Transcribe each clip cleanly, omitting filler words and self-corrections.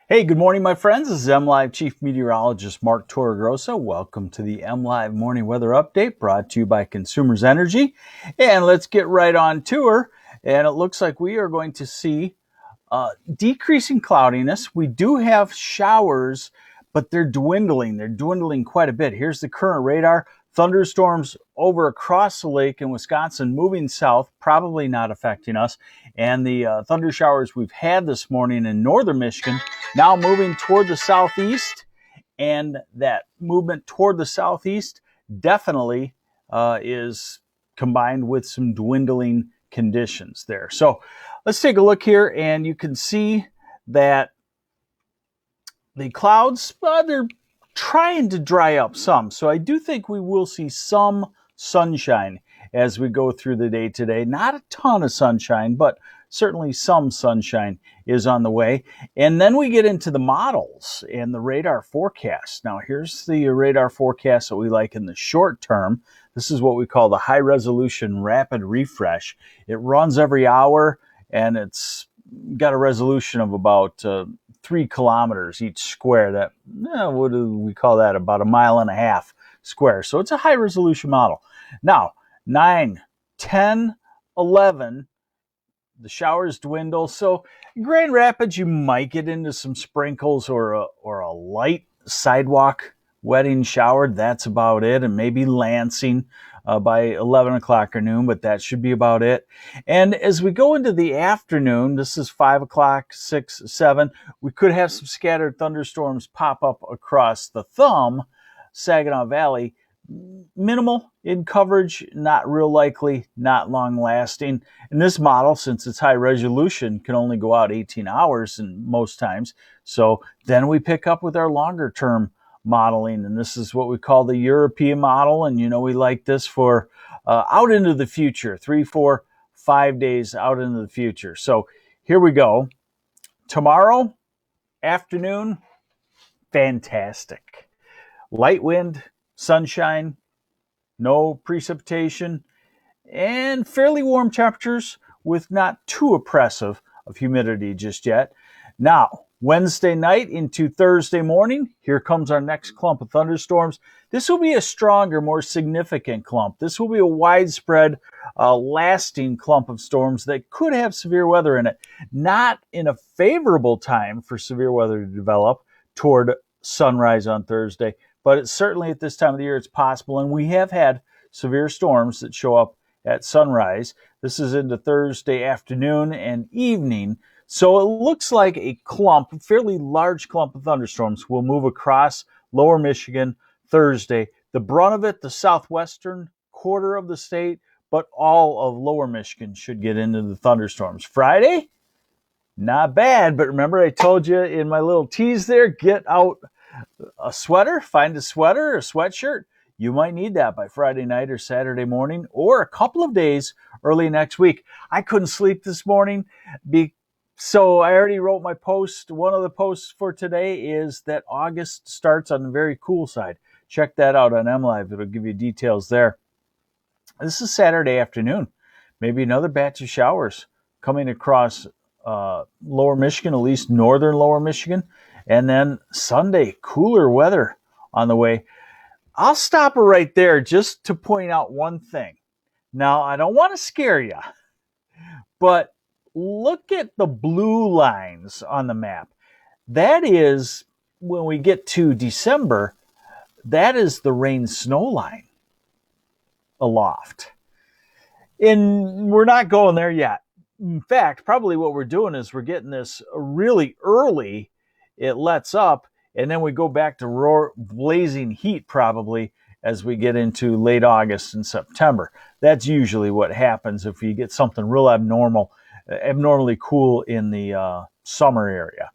Hey, good morning, my friends. This is MLive Chief Meteorologist Mark Torregrossa. Welcome to the MLive Morning Weather Update brought to you by Consumers Energy. And let's get right on to her. And it looks like we are going to see decreasing cloudiness. We do have showers, but they're dwindling. They're dwindling quite a bit. Here's the current radar. Thunderstorms over across the lake in Wisconsin moving south, probably not affecting us. And the thunder showers we've had this morning in northern Michigan now moving toward the southeast. And that movement toward the southeast definitely is combined with some dwindling conditions there. So let's take a look here, and you can see that the clouds, they're trying to dry up some. So I do think we will see some sunshine as we go through the day today. Not a ton of sunshine, but certainly some sunshine is on the way. And then we get into the models and the radar forecast. Now, here's the radar forecast that we like in the short term. This is what we call the high resolution rapid refresh. It runs every hour, and it's got a resolution of about 3 kilometers each square. That, what do we call that? About a mile and a half square. So it's a high resolution model. Now, 9, 10, 11, the showers dwindle. So Grand Rapids, you might get into some sprinkles or a light sidewalk wetting shower. That's about it. And maybe Lansing by 11 o'clock or noon, but that should be about it. And as we go into the afternoon, this is 5 o'clock, 6, 7, we could have some scattered thunderstorms pop up across the thumb, Saginaw Valley. Minimal in coverage, not real likely, not long lasting. And this model, since it's high resolution, can only go out 18 hours in most times. So then we pick up with our longer term modeling, and this is what we call the European model. And we like this for out into the future, 3, 4, 5 days out into the future. So here we go. Tomorrow afternoon, fantastic. Light wind, sunshine, no precipitation, and fairly warm temperatures with not too oppressive of humidity just yet. Now, Wednesday night into Thursday morning, here comes our next clump of thunderstorms. This will be a stronger, more significant clump. This will be a widespread, lasting clump of storms that could have severe weather in it. Not in a favorable time for severe weather to develop toward sunrise on Thursday, but it's certainly at this time of the year it's possible. And we have had severe storms that show up at sunrise. This is into Thursday afternoon and evening. So it looks like a clump, fairly large clump of thunderstorms will move across lower Michigan Thursday. The brunt of it, the southwestern quarter of the state, but all of lower Michigan should get into the thunderstorms. Friday, not bad, but remember I told you in my little tease there, get out a sweater, find a sweater, a sweatshirt. You might need that by Friday night or Saturday morning or a couple of days early next week. I couldn't sleep this morning, so I already wrote my post. One of the posts for today is that August starts on the very cool side. Check that out on MLive. It'll give you details there. This is Saturday afternoon. Maybe another batch of showers coming across lower Michigan, at least northern lower Michigan. And then Sunday, cooler weather on the way. I'll stop right there just to point out one thing. Now, I don't want to scare you, but look at the blue lines on the map. That is, when we get to December, that is the rain-snow line aloft. And we're not going there yet. In fact, probably what we're doing is we're getting this really early. It lets up, and then we go back to blazing heat probably as we get into late August and September. That's usually what happens if you get something real abnormally cool in the summer area.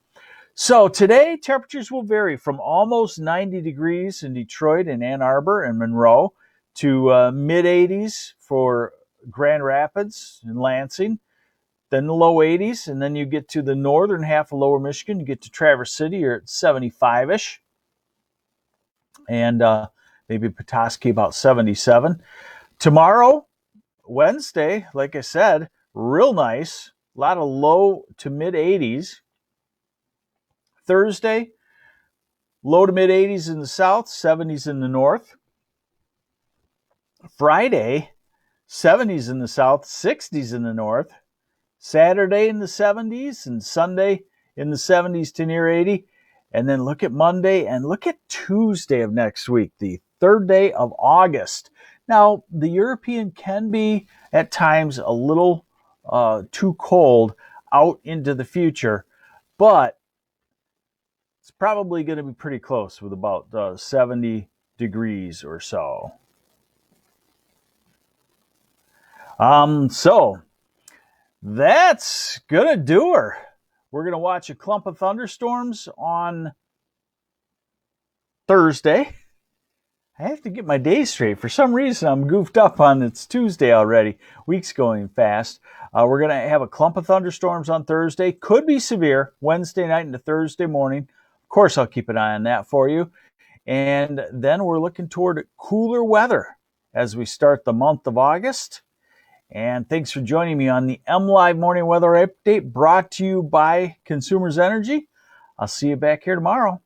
So today, temperatures will vary from almost 90 degrees in Detroit and Ann Arbor and Monroe to mid-80s for Grand Rapids and Lansing, then the low 80s, and then you get to the northern half of lower Michigan, you get to Traverse City, you're at 75-ish, and maybe Petoskey about 77. Tomorrow, Wednesday, like I said, real nice, a lot of low to mid 80s. Thursday, low to mid 80s in the south, 70s in the north. Friday, 70s in the south, 60s in the north. Saturday in the 70s and Sunday in the 70s to near 80. And then look at Monday and look at Tuesday of next week, the 3rd day of August. Now, the European can be at times a little too cold out into the future, but it's probably going to be pretty close with about 70 degrees or so. So that's going to do her. We're going to watch a clump of thunderstorms on Thursday. I have to get my days straight. For some reason, I'm goofed up on it's Tuesday already. Week's going fast. We're going to have a clump of thunderstorms on Thursday. Could be severe Wednesday night into Thursday morning. Of course, I'll keep an eye on that for you. And then we're looking toward cooler weather as we start the month of August. And thanks for joining me on the MLive Morning Weather Update brought to you by Consumers Energy. I'll see you back here tomorrow.